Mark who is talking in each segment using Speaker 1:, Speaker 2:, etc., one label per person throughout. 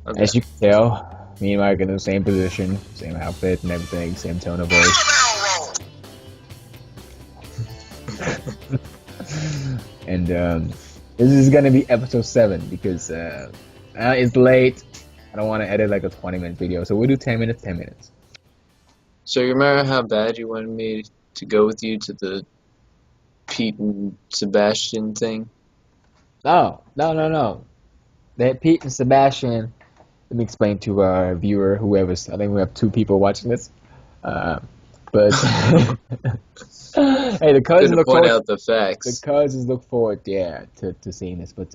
Speaker 1: Okay.
Speaker 2: As you can tell, me and Mike are in the same position, same outfit and everything, same tone of voice. And this is gonna be episode 7 because it's late. I don't want to edit like a 20-minute video, so we'll do 10 minutes, 10 minutes.
Speaker 1: So you remember how bad you wanted me to go with you to the Pete and Sebastian thing?
Speaker 2: No, no, no, no. That Pete and Sebastian. Let me explain to our viewer, whoever's. I think we have 2 people watching this. Uh, but hey, the cousins
Speaker 1: Couldn't
Speaker 2: look
Speaker 1: point
Speaker 2: forward.
Speaker 1: out the
Speaker 2: The
Speaker 1: facts.
Speaker 2: cousins look forward, yeah, to seeing this. But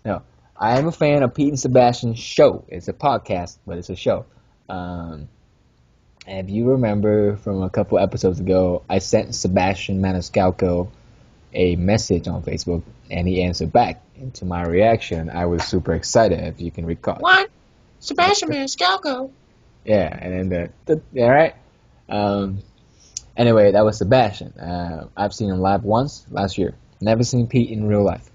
Speaker 2: no, I am a fan of Pete and Sebastian's show. It's a podcast, but it's a show. Um, and if you remember from a couple episodes ago, I sent Sebastian Maniscalco a message on Facebook, and he answered back. And to my reaction, I was super excited, if you can recall.
Speaker 1: What? Sebastian Maniscalco?
Speaker 2: Yeah, and then yeah, right. Um, anyway, that was Sebastian. I've seen him live once last year. Never seen Pete in real life.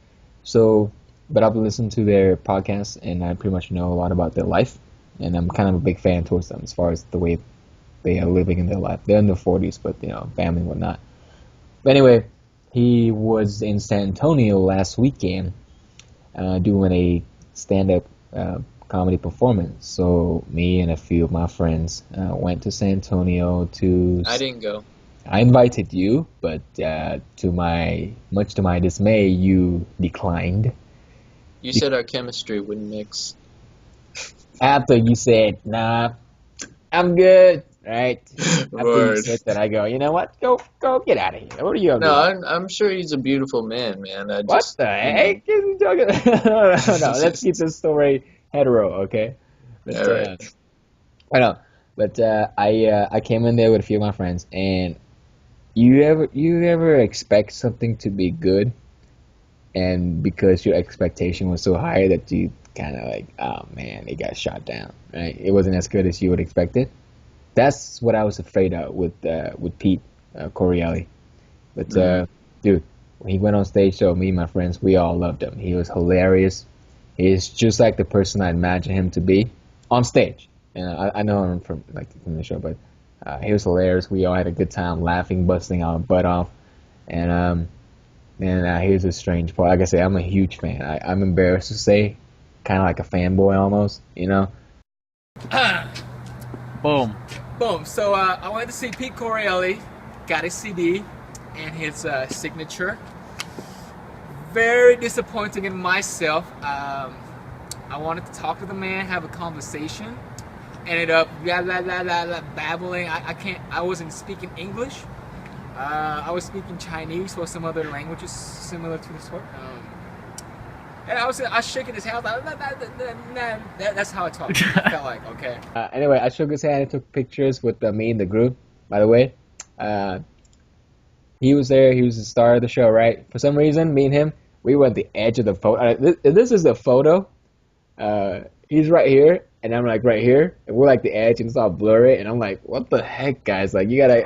Speaker 2: So, but I've listened to their podcast, and I pretty much know a lot about their life. And I'm kind of a big fan towards them as far as the way they are living in their life. They're in their 40s, but family and whatnot. But anyway, he was in San Antonio last weekend doing a stand-up comedy performance. So me and a few of my friends went to San Antonio to.
Speaker 1: I didn't go.
Speaker 2: I invited you, but much to my dismay, you declined.
Speaker 1: You said our chemistry wouldn't mix.
Speaker 2: After you said, "Nah, I'm good," right? After you
Speaker 1: Word.
Speaker 2: said that, I go, "You know what? Go, get out of here. What are you
Speaker 1: No,
Speaker 2: doing?"
Speaker 1: I'm sure he's a beautiful man, man. I
Speaker 2: What
Speaker 1: just,
Speaker 2: the
Speaker 1: you know.
Speaker 2: heck? You talking? No, no, no. Let's keep this story hetero, okay? But
Speaker 1: All right.
Speaker 2: I know. But I came in there with a few of my friends, and you ever expect something to be good, and because your expectation was so high that you kind of like, oh man, it got shot down, right? It wasn't as good as you would expect it. That's what I was afraid of with Pete Correale. But
Speaker 1: Mm.
Speaker 2: dude, when he went on stage, so me and my friends, we all loved him. He was hilarious. He's just like the person I imagine him to be on stage. And I know him from the show, but he was hilarious. We all had a good time laughing, busting our butt off. And here's a strange part. Like I said, I'm a huge fan. I'm embarrassed to say, kind of like a fanboy almost, you know.
Speaker 3: Boom. Boom. So I went to see Pete Correale, got his CD and his signature. Very disappointing in myself. I wanted to talk to the man, have a conversation. Ended up blah, blah, blah, blah, blah, babbling. I wasn't speaking English. I was speaking Chinese or some other languages similar to this one. And I was shaking his hand. Like, that's how I talk. I felt like, okay.
Speaker 2: Anyway, I shook his hand and took pictures with me and the group. By the way, uh, he was there. He was the star of the show, right? For some reason, me and him, we were at the edge of the photo. This is the photo. He's right here, and I'm like right here, and we're like the edge, and it's all blurry. And I'm like, what the heck, guys? Like, you gotta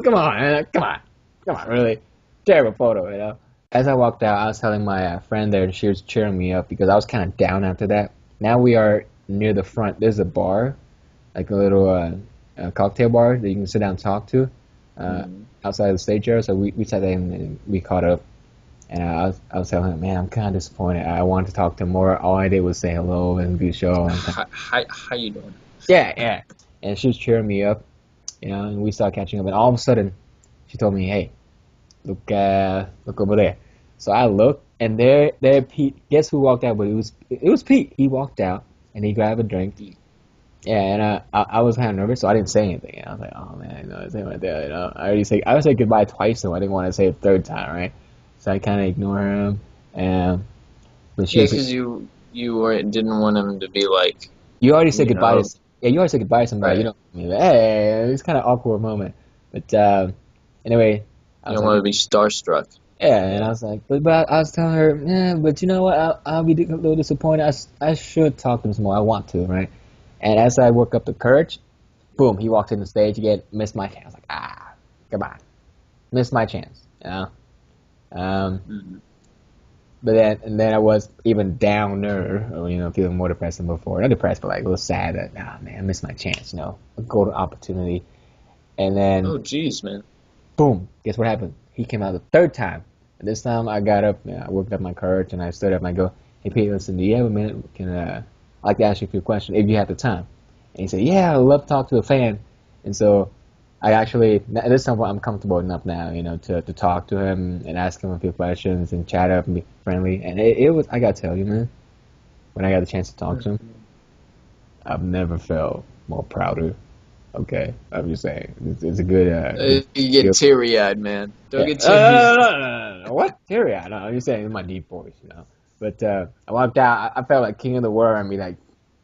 Speaker 2: come on, man. Come on, really terrible photo, you know. As I walked out, I was telling my friend there, and she was cheering me up because I was kind of down after that. Now we are near the front. There's a bar, like a little cocktail bar that you can sit down and talk to
Speaker 1: Mm.
Speaker 2: outside of the stage area. So we sat there and we caught up. And I was telling him, man, I'm kind of disappointed. I wanted to talk to him more. All I did was say hello and good show. And
Speaker 1: How you doing?
Speaker 2: yeah, yeah. And she was cheering me up, and we started catching up. And all of a sudden, she told me, hey, look over there. So I looked, and there Pete. Guess who walked out? But it was Pete. He walked out, and he grabbed a drink. Yeah, and I was kind of nervous, so I didn't say anything. I was like, oh man, it's him right there. I said goodbye twice, so I didn't want to say it a third time, right? So I kind of ignore him, and but she
Speaker 1: Yeah,
Speaker 2: was.
Speaker 1: because didn't want him to be like,
Speaker 2: You already said
Speaker 1: you
Speaker 2: goodbye
Speaker 1: know,
Speaker 2: to. Yeah, you already said goodbye to somebody. You
Speaker 1: right.
Speaker 2: know, hey, it's kind of awkward moment. But anyway, I
Speaker 1: You
Speaker 2: was
Speaker 1: don't
Speaker 2: like,
Speaker 1: want to be starstruck.
Speaker 2: yeah, and I
Speaker 1: Yeah.
Speaker 2: was like, but I was telling her, yeah, but you know what? I'll be a little disappointed. I should talk to him some more. I want to, right? And as I work up the courage, boom, he walked in the stage again, missed my chance. I was like, goodbye, missed my chance. You know. Um,
Speaker 1: Mm-hmm.
Speaker 2: But then I was even downer, or feeling more depressed than before. Not depressed, but like a little sad that man, I missed my chance, a golden opportunity. And then
Speaker 1: Oh, jeez, man.
Speaker 2: boom, guess what happened? He came out the third time. And this time I got up, I worked up my courage, and I stood up and I go, "Hey Pete, listen, do you have a minute? I'd like to ask you a few questions if you have the time." And he said, "Yeah, I'd love to talk to a fan." And so I actually, at this time, I'm comfortable enough now, to talk to him and ask him a few questions and chat up and be friendly. And it was, I gotta tell you, man, when I got the chance to talk to him, I've never felt more prouder. Okay, I'm just saying, it's a good,
Speaker 1: You get
Speaker 2: feel.
Speaker 1: teary-eyed, man. Don't
Speaker 2: Yeah.
Speaker 1: get teary-eyed.
Speaker 2: No. What? Terry? I know. I'm just saying in my deep voice. But I walked out. I felt like king of the world. I mean, like,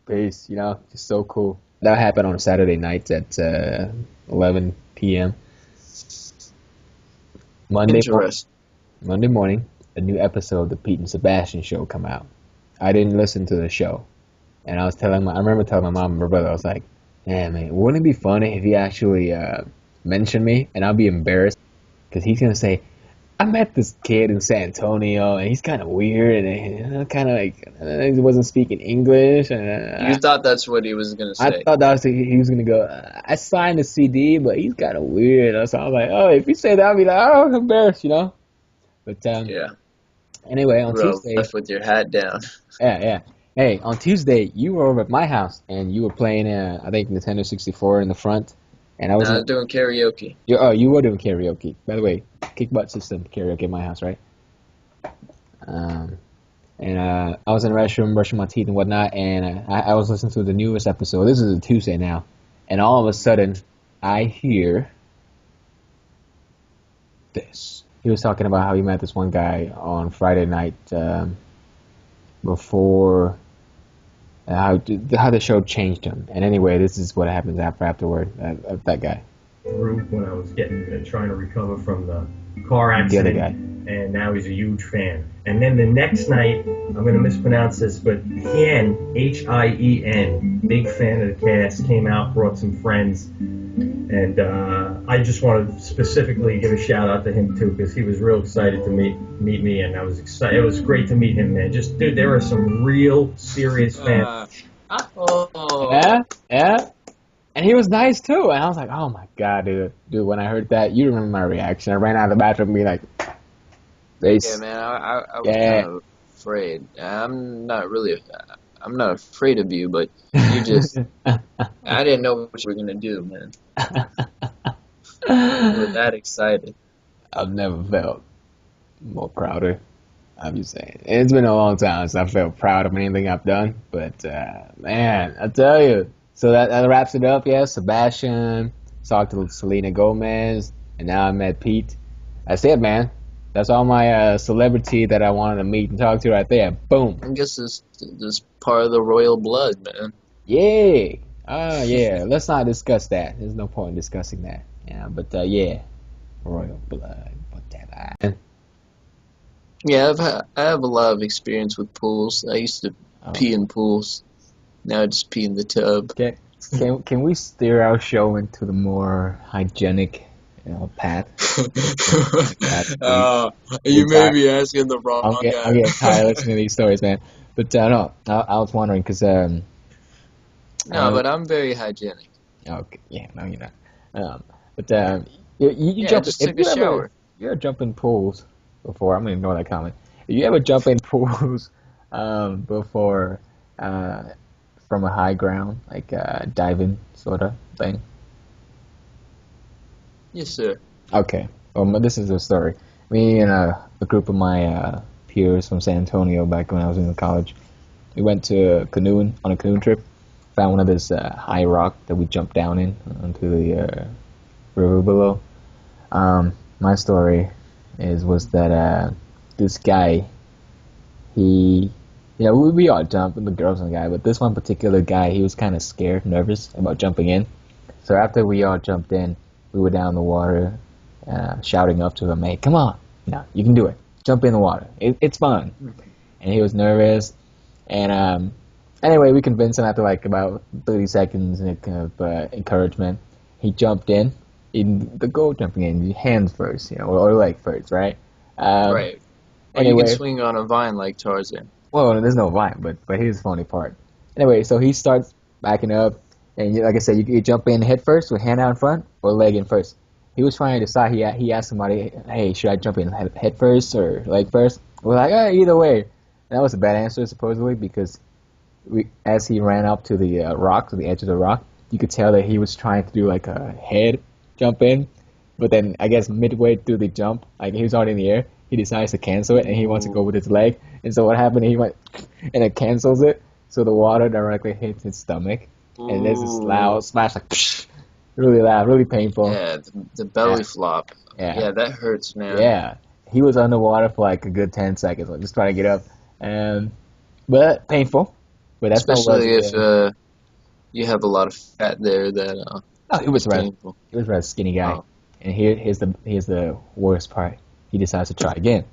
Speaker 2: peace. Just so cool. That happened on a Saturday night at 11 p.m. Monday morning.
Speaker 1: Interesting.
Speaker 2: Monday morning, a new episode of the Pete and Sebastian show come out. I didn't listen to the show, and I remember telling my mom and my brother, I was like, man, wouldn't it be funny if he actually mentioned me, and I'll be embarrassed because he's gonna say, I met this kid in San Antonio, and he's kind of weird, and kind of like he wasn't speaking English, and
Speaker 1: You thought that's what he was gonna
Speaker 2: I
Speaker 1: say.
Speaker 2: thought that was he was gonna go. I signed a CD, but he's kind of weird. So I was like, oh, if you say that, I'll be like, oh, I'm embarrassed. But
Speaker 1: Yeah.
Speaker 2: anyway, on
Speaker 1: Bro,
Speaker 2: Tuesday,
Speaker 1: left with your hat down.
Speaker 2: yeah. Hey, on Tuesday, you were over at my house, and you were playing, I think, Nintendo 64 in the front, and I was
Speaker 1: I
Speaker 2: in.
Speaker 1: was doing karaoke.
Speaker 2: You were doing karaoke. By the way, kick butt system karaoke at my house, right? Um, and I was in the restroom brushing my teeth and whatnot, and I was listening to the newest episode. This is a Tuesday now, and all of a sudden, I hear this. He was talking about how he met this one guy on Friday night before how the show changed him. And anyway, this is what happens afterward. That guy,
Speaker 4: Group when I was trying to recover from the car
Speaker 2: the other
Speaker 4: accident,
Speaker 2: guy.
Speaker 4: and now he's a huge fan. And then the next night, I'm going to mispronounce this, but Hien, Hien, big fan of the cast, came out, brought some friends, and I just want to specifically give a shout out to him too, because he was real excited to meet me, and I was excited. It was great to meet him, man. Just dude, there are some real serious fans.
Speaker 2: Yeah, yeah. And he was nice too. And I was like, oh my god, dude. Dude, when I heard that, you remember my reaction. I ran out of the bathroom and be like, face.
Speaker 1: Yeah, man, I was
Speaker 2: Yeah.
Speaker 1: kind of afraid. I'm not afraid of you, but you just, I didn't know what you were gonna do, man. You were that excited.
Speaker 2: I've never felt more prouder. I'm just saying. It's been a long time since I felt proud of anything I've done. But, man, I tell you. So that wraps it up, yeah. Sebastian, talked to Selena Gomez, and now I met Pete. That's it, man. That's all my celebrity that I wanted to meet and talk to right there. Boom.
Speaker 1: I guess this part of the royal blood, man.
Speaker 2: Yeah. Yeah. Let's not discuss that. There's no point in discussing that. Yeah, but yeah. Royal blood. Whatever.
Speaker 1: Yeah, I have a lot of experience with pools. I used to
Speaker 2: Oh.
Speaker 1: pee in pools. Now I just pee in the tub.
Speaker 2: Can we steer our show into the more hygienic, path?
Speaker 1: You may be asking the wrong
Speaker 2: I'll get
Speaker 1: guy.
Speaker 2: tired listening to these stories, man. But no, I was wondering because
Speaker 1: No, but I'm very hygienic.
Speaker 2: okay, yeah, no, you're not. But you
Speaker 1: Yeah, I
Speaker 2: jump
Speaker 1: just
Speaker 2: if
Speaker 1: took a shower.
Speaker 2: you ever jump in pools before? I'm gonna ignore that comment. If you ever jump in pools before from a high ground, like diving sort of thing?
Speaker 1: Yes, sir.
Speaker 2: Okay. Well, this is the story. Me and a group of my peers from San Antonio back when I was in college, we went to on a canoeing trip. Found one of this high rock that we jumped down in onto the river below. My story was that this guy, we all jumped, the girls and the guy, but this one particular guy, he was kind of scared, nervous about jumping in. So after we all jumped in, we were down in the water, shouting up to him, "Hey, come on, you can do it. Jump in the water. It's fun." And he was nervous. And anyway, we convinced him after like about 30 seconds of encouragement. He jumped in the goal jumping in, hands first, or leg first, right?
Speaker 1: Right. Or you can
Speaker 2: Anyway,
Speaker 1: swing on a vine like Tarzan.
Speaker 2: well, there's no vine, but here's the funny part. Anyway, so he starts backing up, and like I said, you jump in head first with hand out in front or leg in first. He was trying to decide. He asked somebody, "Hey, should I jump in head first or leg first?" We're like, either way. And that was a bad answer supposedly because as he ran up to the rock, to the edge of the rock, you could tell that he was trying to do like a head jump in, but then I guess midway through the jump, like he was already in the air, he decides to cancel it and he wants to go with his leg. And so what happened? He went and it cancels it, so the water directly hits his stomach, and there's this loud splash, like really loud, really painful.
Speaker 1: Yeah, the belly
Speaker 2: Yeah.
Speaker 1: flop.
Speaker 2: Yeah.
Speaker 1: Yeah, that hurts, man.
Speaker 2: Yeah, he was underwater for like a good 10 seconds, like just trying to get up, and but painful. But that's what it was
Speaker 1: Especially if
Speaker 2: again.
Speaker 1: you have a lot of fat there that
Speaker 2: No,
Speaker 1: it's painful.
Speaker 2: he was a rather skinny guy.
Speaker 1: Oh.
Speaker 2: And here's the worst part. He decides to try again,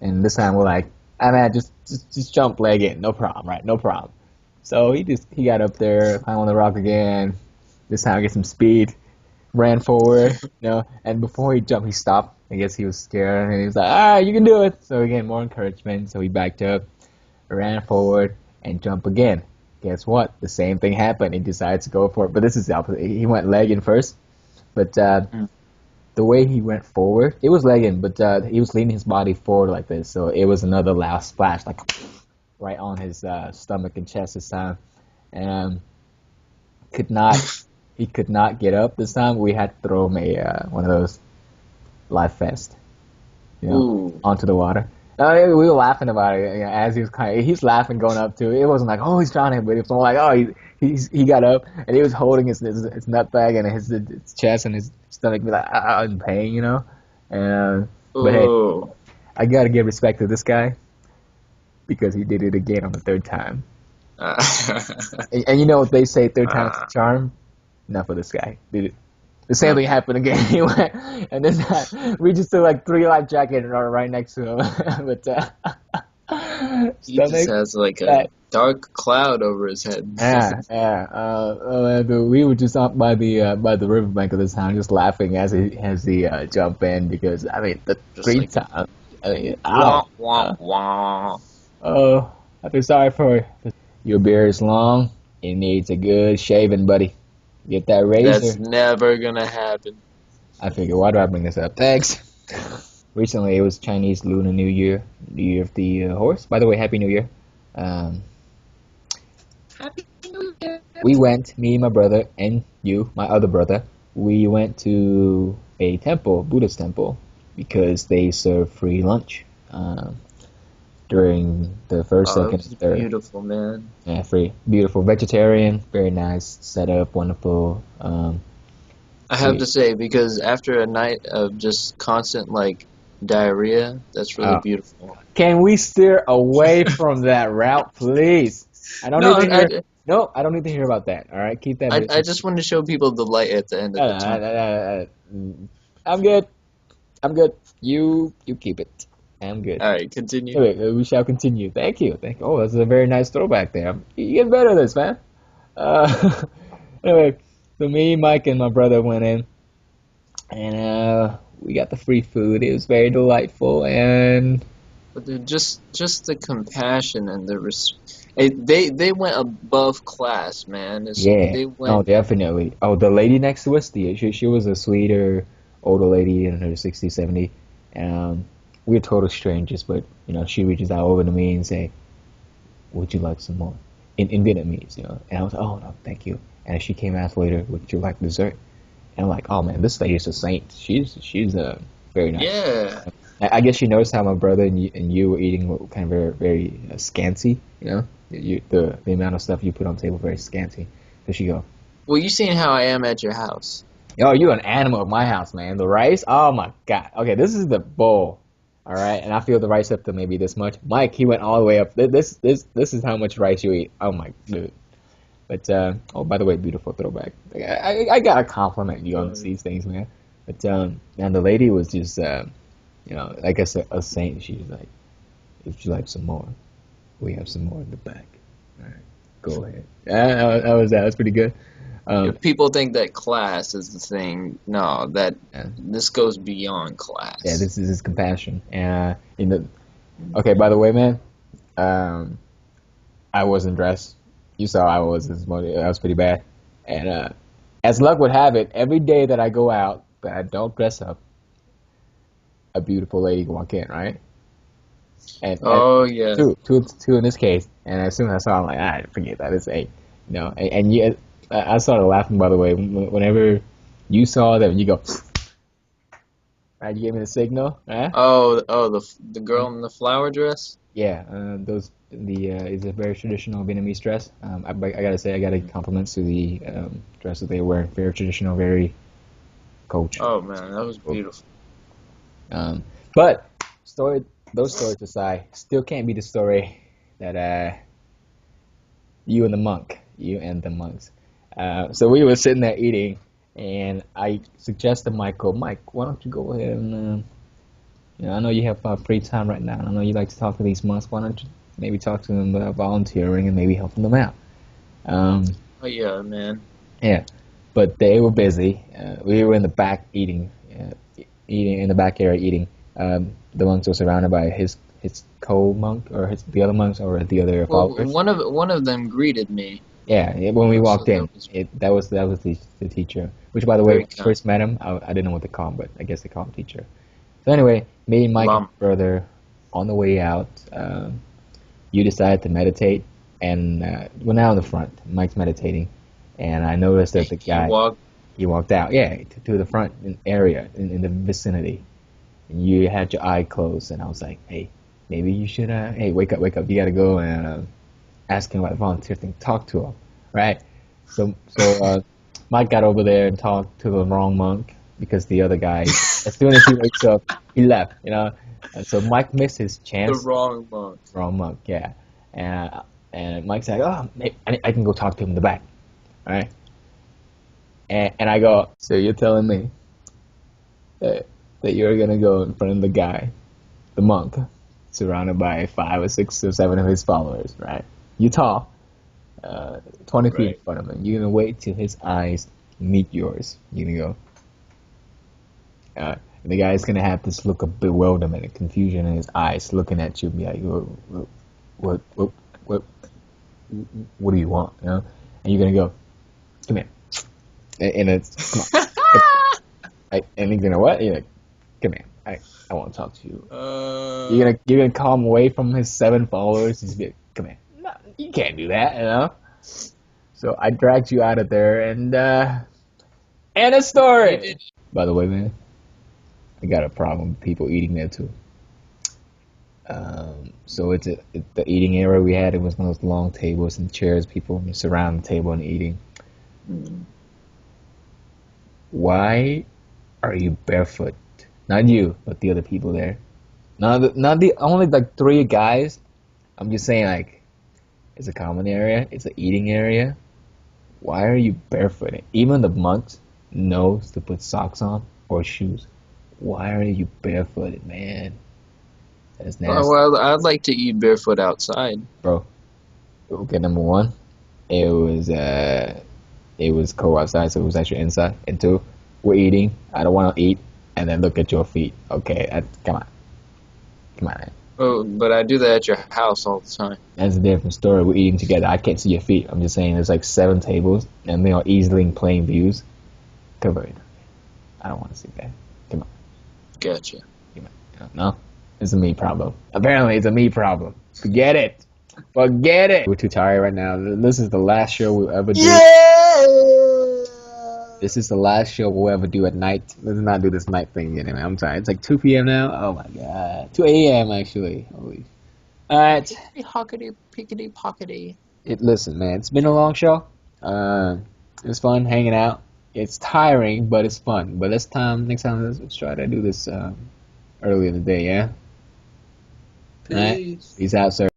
Speaker 2: and this time we're like, man, just jump leg in, no problem, right? No problem. So he got up there, climbed on the rock again. This time get some speed, ran forward, and before he jumped, he stopped. I guess he was scared, and he was like, you can do it. So again, more encouragement. So he backed up, ran forward, and jumped again. Guess what? The same thing happened. He decided to go for it, but this is the opposite. He went leg in first, but the way he went forward, it was leg in, but he was leaning his body forward like this, so it was another loud splash, like right on his stomach and chest this time, and could not he could not get up this time. We had to throw him one of those life vest,
Speaker 1: Ooh.
Speaker 2: onto the water. We were laughing about it, as he's laughing going up to it. It wasn't like, oh, he's drowning, but it was more like, oh, he got up and he was holding his nut bag and his chest and his stomach be like in pain, And but hey,
Speaker 1: Ooh.
Speaker 2: I gotta give respect to this guy because he did it again on the third time.
Speaker 1: Uh,
Speaker 2: And you know what they say, third time's the charm. Not for this guy. Did it? The same thing happened again. He went, and this time we just took like 3 life jackets right next to him. But
Speaker 1: he just
Speaker 2: stomach,
Speaker 1: has like a
Speaker 2: that,
Speaker 1: dark cloud over his head.
Speaker 2: yeah. But we were just up by the riverbank of this town, just laughing as he jump in because I mean the
Speaker 1: Just
Speaker 2: 3
Speaker 1: like,
Speaker 2: times. I mean,
Speaker 1: wah,
Speaker 2: ow.
Speaker 1: wah, wah.
Speaker 2: Oh, I feel sorry for you. Your beard is long. It needs a good shaving, buddy. Get that
Speaker 1: That's
Speaker 2: razor.
Speaker 1: never gonna happen.
Speaker 2: I figure, why do I bring this up? Thanks. Recently, it was Chinese Lunar New Year, New Year of the Horse. By the way, Happy New Year. Um, we went, me, my brother, and you, my other brother. We went to a temple, Buddhist temple, because they serve free lunch during the first,
Speaker 1: Oh, it
Speaker 2: second,
Speaker 1: was
Speaker 2: and third.
Speaker 1: beautiful, man.
Speaker 2: Yeah, free, beautiful, vegetarian, very nice setup, wonderful.
Speaker 1: I have
Speaker 2: We,
Speaker 1: to say, because after a night of just constant like diarrhea, that's really
Speaker 2: oh,
Speaker 1: beautiful.
Speaker 2: can we steer away from that route, please? I don't
Speaker 1: No,
Speaker 2: need to hear. No, I don't need to hear about that. All right, keep that
Speaker 1: I
Speaker 2: business.
Speaker 1: just want to show people the light at the end
Speaker 2: Uh,
Speaker 1: of
Speaker 2: uh,
Speaker 1: the tunnel.
Speaker 2: I'm good. I'm good. You keep it. I'm good.
Speaker 1: All right, continue.
Speaker 2: Anyway, we shall continue. Thank you. Thank you. Oh, that's a very nice throwback there. You get better at this, man. Uh, anyway, so me, Mike, and my brother went in, and we got the free food. It was very delightful, and
Speaker 1: But dude, just the compassion and they went above class, man.
Speaker 2: yeah,
Speaker 1: They
Speaker 2: no,
Speaker 1: went.
Speaker 2: definitely. Oh, the lady next to us, she was a sweeter, older lady in her 60s, 70s. We're total strangers, but she reaches out over to me and say, "Would you like some more?" In Vietnamese, And I was like, "Oh no, thank you." And she came and asked later, "Would you like dessert?" And I'm like, "Oh man, this lady's a saint. She's very nice."
Speaker 1: Yeah.
Speaker 2: I guess she noticed how my brother and you were eating were kind of very very scanty. The amount of stuff you put on the table very scanty. So she go,
Speaker 1: Well, you seen how I am at your house.
Speaker 2: "Yo, you an animal at my house, man. The rice, oh my god. Okay, this is the bowl, all right, and I feel the rice up to maybe this much. Mike, he went all the way up. This is how much rice you eat. Oh my dude." But oh, by the way, beautiful throwback. I gotta compliment you on these things, man. But man, the lady was just like I said, a saint. She was like, "If you like some more, we have some more in the back. All right, go ahead." That was pretty good.
Speaker 1: If people think that class is the thing, no, that
Speaker 2: Yeah,
Speaker 1: this goes beyond
Speaker 2: yeah,
Speaker 1: class.
Speaker 2: this is his compassion. And Okay, by the way, man, um, I wasn't dressed. You saw I was. I was pretty bad. And as luck would have it, every day that I go out, but I don't dress up, a beautiful lady walk in, right? And
Speaker 1: Oh yeah.
Speaker 2: two in this case. And as soon as I saw, I'm like, forget that. It's eight, And you, I started laughing. By the way, whenever you saw them, you go, right? You gave me the signal, right?
Speaker 1: Oh, the girl in the flower dress.
Speaker 2: Yeah, those the is a very traditional Vietnamese dress. I gotta say, I gotta compliments to the dress that they wear. Very traditional, very cultural.
Speaker 1: Oh man, that was beautiful.
Speaker 2: Um, but story, those stories aside, still can't be the story that you and the monks. So we were sitting there eating, and I suggested Michael, Mike, why don't you go ahead and I know you have free time right now. And I know you like to talk to these monks. Why don't you maybe talk to them about volunteering and maybe helping them out? Um,
Speaker 1: Oh yeah, man.
Speaker 2: yeah, but they were busy. We were in the back eating in the back area eating. The monks were surrounded by his co-monk or the other monks or the other
Speaker 1: Well,
Speaker 2: followers.
Speaker 1: one of them greeted me,
Speaker 2: When we
Speaker 1: so
Speaker 2: walked
Speaker 1: that
Speaker 2: in,
Speaker 1: was
Speaker 2: that was the teacher. Which, by the way,
Speaker 1: very
Speaker 2: when I
Speaker 1: kind.
Speaker 2: first met him, I didn't know what to call him, but I guess they call him teacher. So anyway, me and Mike and
Speaker 1: Lama.
Speaker 2: my brother, on the way out, you decided to meditate, and we're now in the front. Mike's meditating, and I noticed that the
Speaker 1: He
Speaker 2: guy
Speaker 1: walked.
Speaker 2: he walked out, yeah, to the front area in the vicinity, and you had your eye closed, and I was like, hey, maybe you should, hey, wake up, you gotta go and ask him about the volunteer thing, talk to him, right? So Mike got over there and talked to the wrong monk because the other guy, as soon as he wakes up, he left. And so Mike missed his
Speaker 1: The
Speaker 2: chance.
Speaker 1: wrong monk.
Speaker 2: Wrong monk, yeah. And Mike's like, oh, I can go talk to him in the back, all right? And I go, so you're telling me that you're gonna go in front of the guy, the monk, surrounded by 5 or 6 or 7 of his followers, right? You tall, 20 feet in
Speaker 1: Right.
Speaker 2: front of him. You're gonna wait till his eyes meet yours. You're gonna go. And the guy's gonna have this look of bewilderment and confusion in his eyes, looking at you, and be like, what, what, what, what do you want? And you're gonna go, come here, and it's come on. And he's gonna what? You're like, come here, I want to talk to you. You're gonna call him away from his 7 followers. He's like, come here. No, you can't do that. So I dragged you out of there, and a
Speaker 1: He
Speaker 2: story.
Speaker 1: did.
Speaker 2: By the way, man, I got a problem with people eating there too. So the eating area we had. It was one of those long tables and chairs. People surround the table and eating.
Speaker 1: Mm.
Speaker 2: Why are you barefoot? Not you, but the other people there. Not the only like 3 guys. I'm just saying like it's a common area. It's an eating area. Why are you barefooted? Even the monks knows to put socks on or shoes. Why are you barefooted, man? That's
Speaker 1: Oh,
Speaker 2: nasty,
Speaker 1: well, I'd like to eat barefoot outside.
Speaker 2: bro. Okay, number one, it was uh, it was cold outside, so it was actually inside. And two, we're eating. I don't want to eat, and then look at your feet. Okay, come on, man.
Speaker 1: Oh, but I do that at your house all the time.
Speaker 2: That's a different story. We're eating together. I can't see your feet. I'm just saying there's like 7 tables, and they are easily in plain views. Cover it. I don't want to see that. Come on,
Speaker 1: Gotcha.
Speaker 2: come on. No, it's a me problem. Apparently, it's a me problem. Forget it. Forget it. We're too tired right now. This is the last show we'll ever do.
Speaker 1: Yeah.
Speaker 2: This is the last show we'll ever do at night. Let's not do this night thing anyway. I'm tired. It's like 2 p.m. now. Oh my god. 2 a.m. actually. Holy. All right.
Speaker 1: Hockety, pickety, pockety.
Speaker 2: Listen, man. It's been a long show. It's fun hanging out. It's tiring, but it's fun. But next time, let's try to do this early in the day. Yeah. All right.
Speaker 1: Peace.
Speaker 2: Peace out, sir.